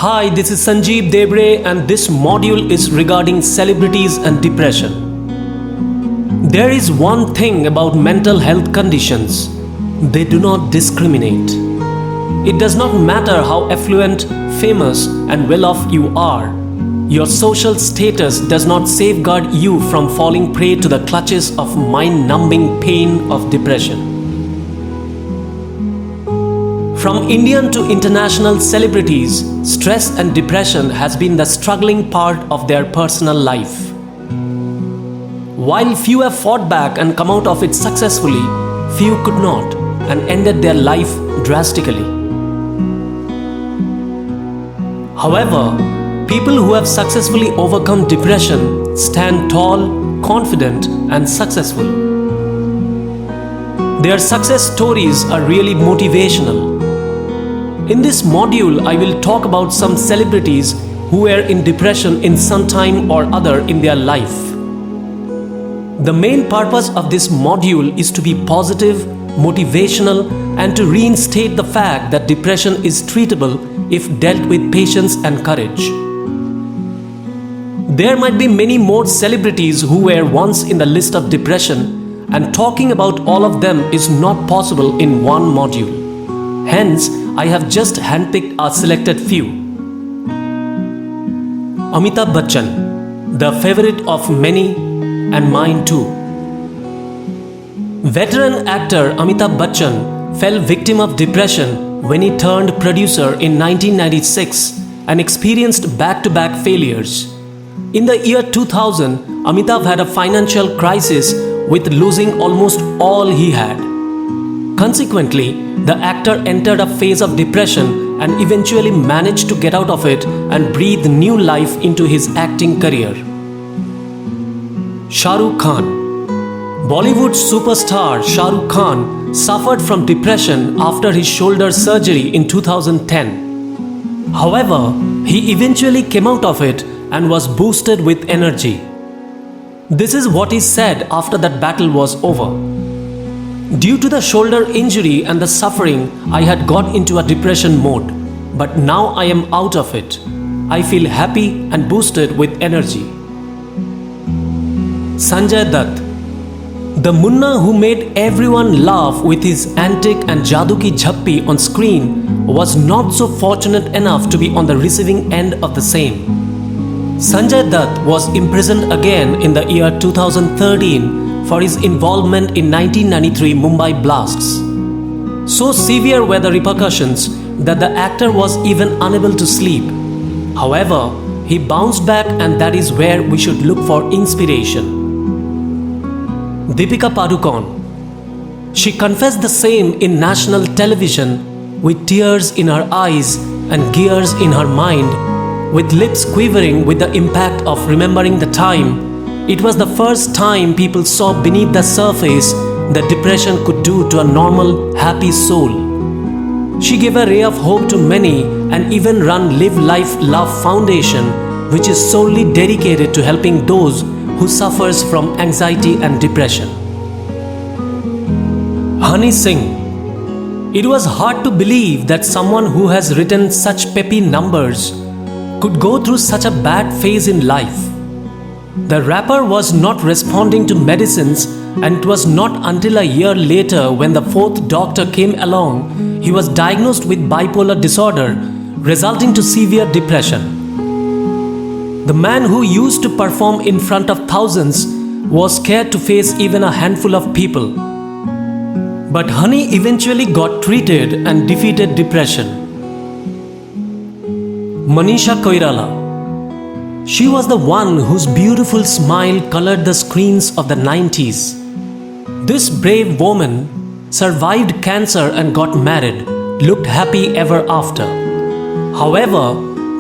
Hi, this is Sanjib Debray and this module is regarding celebrities and depression. There is one thing about mental health conditions. They do not discriminate. It does not matter how affluent, famous and well-off you are. Your social status does not safeguard you from falling prey to the clutches of mind-numbing pain of depression. From Indian to international celebrities, stress and depression has been the struggling part of their personal life. While few have fought back and come out of it successfully, few could not and ended their life drastically. However, people who have successfully overcome depression stand tall, confident and successful. Their success stories are really motivational. In this module, I will talk about some celebrities who were in depression in some time or other in their life. The main purpose of this module is to be positive, motivational, and to reinstate the fact that depression is treatable if dealt with patience and courage. There might be many more celebrities who were once in the list of depression, and talking about all of them is not possible in one module. Hence, I have just handpicked a selected few. Amitabh Bachchan, the favorite of many and mine too. Veteran actor Amitabh Bachchan fell victim of depression when he turned producer in 1996 and experienced back-to-back failures. In the year 2000, Amitabh had a financial crisis with losing almost all he had. Consequently, the actor entered a phase of depression and eventually managed to get out of it and breathe new life into his acting career. Shah Rukh Khan. Bollywood superstar Shah Rukh Khan suffered from depression after his shoulder surgery in 2010. However, he eventually came out of it and was boosted with energy. This is what he said after that battle was over. Due to the shoulder injury and the suffering, I had got into a depression mode, but now I am out of it. I feel happy and boosted with energy. Sanjay Dutt. The Munna who made everyone laugh with his antic and jadoo ki jhappi on screen was not so fortunate enough to be on the receiving end of the same. Sanjay Dutt was imprisoned again in the year 2013 for his involvement in 1993 Mumbai blasts. So severe were the repercussions that the actor was even unable to sleep. However, he bounced back, and that is where we should look for inspiration. Deepika Padukone. She confessed the same in national television with tears in her eyes and gears in her mind, with lips quivering with the impact of remembering the time. It was the first time people saw beneath the surface that depression could do to a normal, happy soul. She gave a ray of hope to many and even run Live Life Love Foundation, which is solely dedicated to helping those who suffers from anxiety and depression. Honey Singh. It was hard to believe that someone who has written such peppy numbers could go through such a bad phase in life. The rapper was not responding to medicines, and it was not until a year later, when the fourth doctor came along, he was diagnosed with bipolar disorder, resulting to severe depression. The man who used to perform in front of thousands was scared to face even a handful of people. But Honey eventually got treated and defeated depression. Manisha Koirala. She was the one whose beautiful smile colored the screens of the 90s. This brave woman survived cancer and got married, looked happy ever after. However,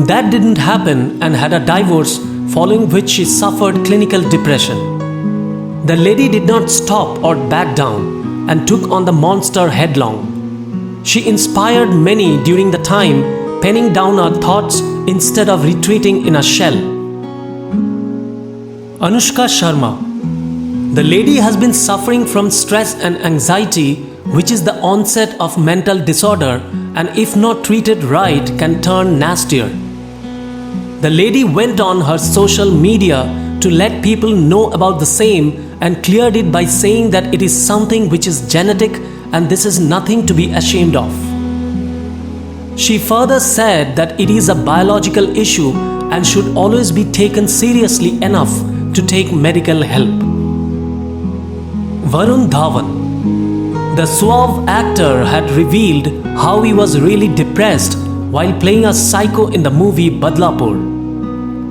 that didn't happen and had a divorce, following which she suffered clinical depression. The lady did not stop or back down and took on the monster headlong. She inspired many during the time, penning down her thoughts instead of retreating in a shell. Anushka Sharma. The lady has been suffering from stress and anxiety, which is the onset of mental disorder and if not treated right can turn nastier. The lady went on her social media to let people know about the same and cleared it by saying that it is something which is genetic and this is nothing to be ashamed of. She further said that it is a biological issue and should always be taken seriously enough to take medical help. Varun Dhawan, the suave actor, had revealed how he was really depressed while playing a psycho in the movie Badlapur.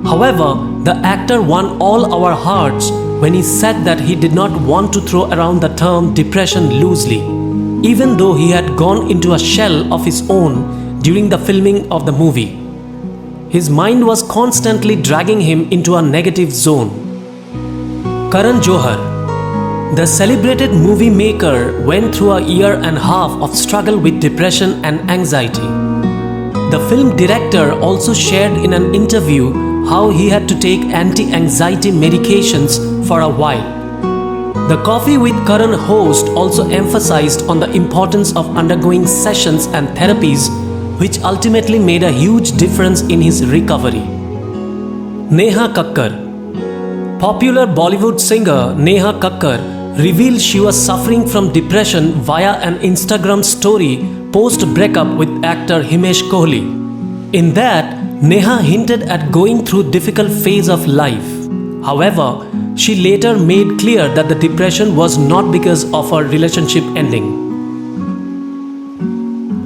However, the actor won all our hearts when he said that he did not want to throw around the term depression loosely, even though he had gone into a shell of his own during the filming of the movie. His mind was constantly dragging him into a negative zone. Karan Johar, the celebrated movie maker, went through a year and a half of struggle with depression and anxiety. The film director also shared in an interview how he had to take anti-anxiety medications for a while. The Coffee with Karan host also emphasized on the importance of undergoing sessions and therapies, which ultimately made a huge difference in his recovery. Neha Kakkar, popular Bollywood singer Neha Kakkar, revealed she was suffering from depression via an Instagram story post-breakup with actor Himesh Kohli. In that, Neha hinted at going through a difficult phase of life. However, she later made clear that the depression was not because of her relationship ending.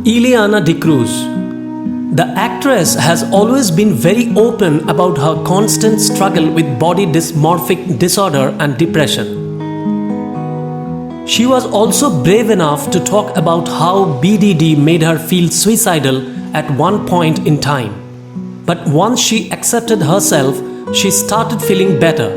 Ileana D'Cruz, the actress, has always been very open about her constant struggle with body dysmorphic disorder and depression. She was also brave enough to talk about how BDD made her feel suicidal at one point in time. But once she accepted herself, she started feeling better.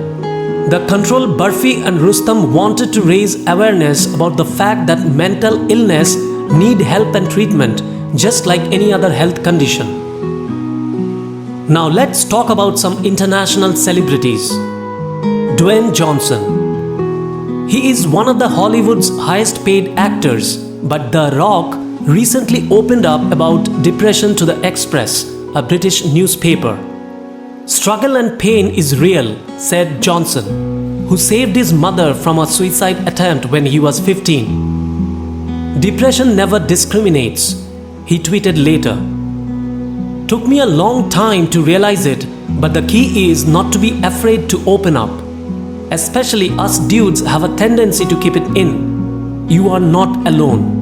The Control Burfi and Rustam wanted to raise awareness about the fact that mental illness need help and treatment just like any other health condition. Now let's talk about some international celebrities. Dwayne Johnson. He is one of the Hollywood's highest paid actors, but The Rock recently opened up about depression to The Express, a British newspaper. Struggle and pain is real, said Johnson, who saved his mother from a suicide attempt when he was 15. Depression never discriminates, he tweeted later. Took me a long time to realize it, but the key is not to be afraid to open up. Especially us dudes have a tendency to keep it in. You are not alone.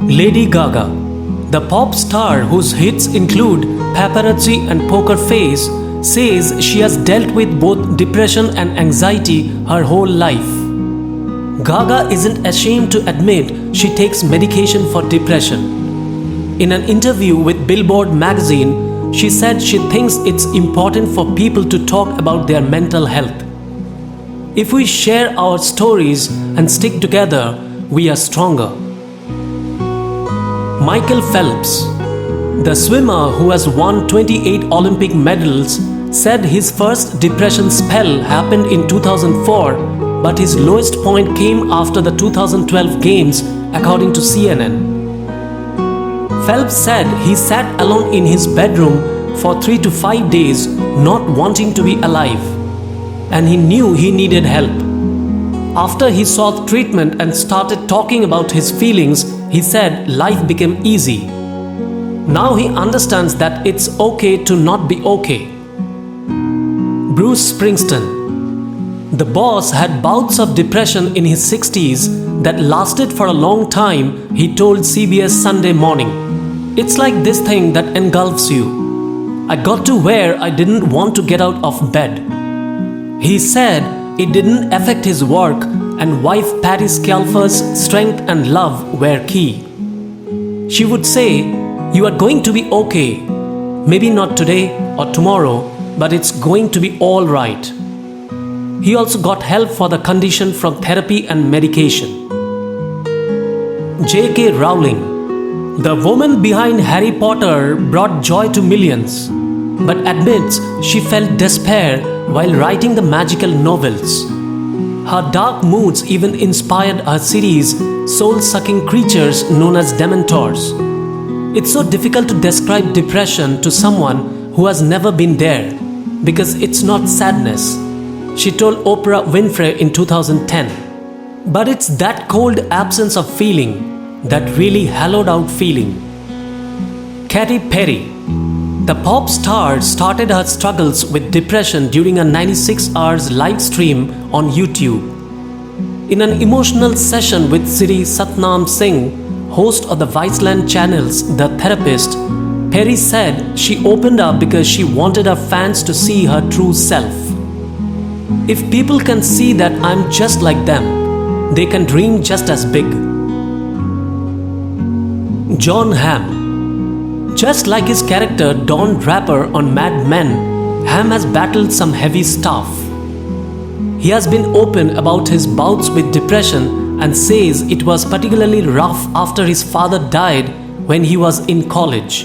Lady Gaga, the pop star whose hits include Paparazzi and Poker Face, says she has dealt with both depression and anxiety her whole life. Gaga isn't ashamed to admit she takes medication for depression. In an interview with Billboard magazine, she said she thinks it's important for people to talk about their mental health. If we share our stories and stick together, we are stronger. Michael Phelps, the swimmer who has won 28 Olympic medals, said his first depression spell happened in 2004, but his lowest point came after the 2012 Games, according to CNN. Phelps said he sat alone in his bedroom for 3 to 5 days, not wanting to be alive, and he knew he needed help. After he sought treatment and started talking about his feelings, he said life became easy. Now he understands that it's okay to not be okay. Bruce Springsteen. The boss had bouts of depression in his 60s that lasted for a long time, he told CBS Sunday Morning. It's like this thing that engulfs you. I got to where I didn't want to get out of bed. He said it didn't affect his work, and wife Patti Scialfa's strength and love were key. She would say, "You are going to be okay. Maybe not today or tomorrow, but it's going to be all right." He also got help for the condition from therapy and medication. J.K. Rowling. The woman behind Harry Potter brought joy to millions, but admits she felt despair while writing the magical novels. Her dark moods even inspired her series soul-sucking creatures known as Dementors. It's so difficult to describe depression to someone who has never been there because it's not sadness, she told Oprah Winfrey in 2010. But it's that cold absence of feeling that really hollowed out feeling. Katy Perry, the pop star, started her struggles with depression during a 96 hours live stream on YouTube. In an emotional session with Sri Satnam Singh, host of the Viceland channel's The Therapist, Perry said she opened up because she wanted her fans to see her true self. If people can see that I'm just like them, they can dream just as big. Jon Hamm. Just like his character Don Draper on Mad Men, Hamm has battled some heavy stuff. He has been open about his bouts with depression and says it was particularly rough after his father died when he was in college.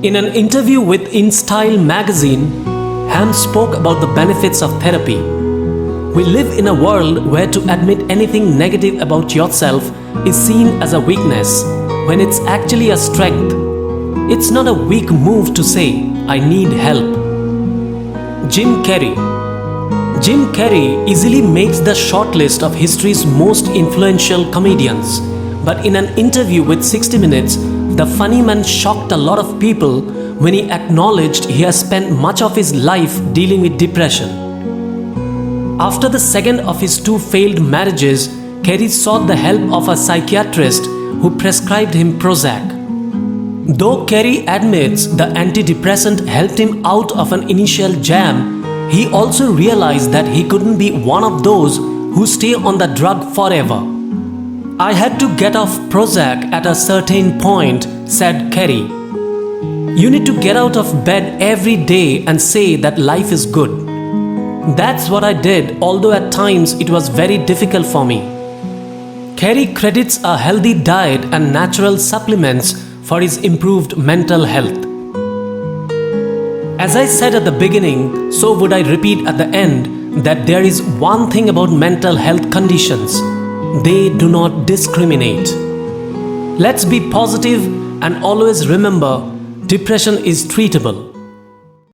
In an interview with InStyle magazine, Hamm spoke about the benefits of therapy. We live in a world where to admit anything negative about yourself is seen as a weakness, when it's actually a strength. It's not a weak move to say, I need help. Jim Carrey. Jim Carrey easily makes the shortlist of history's most influential comedians. But in an interview with 60 Minutes, the funny man shocked a lot of people when he acknowledged he has spent much of his life dealing with depression. After the second of his 2 failed marriages, Carrey sought the help of a psychiatrist who prescribed him Prozac. Though Carrey admits the antidepressant helped him out of an initial jam, he also realized that he couldn't be one of those who stay on the drug forever. I had to get off Prozac at a certain point, said Carrey. You need to get out of bed every day and say that life is good. That's what I did, although at times it was very difficult for me. Carrey credits a healthy diet and natural supplements for his improved mental health. As I said at the beginning, so would I repeat at the end, that there is one thing about mental health conditions: they do not discriminate. Let's be positive and always remember, depression is treatable.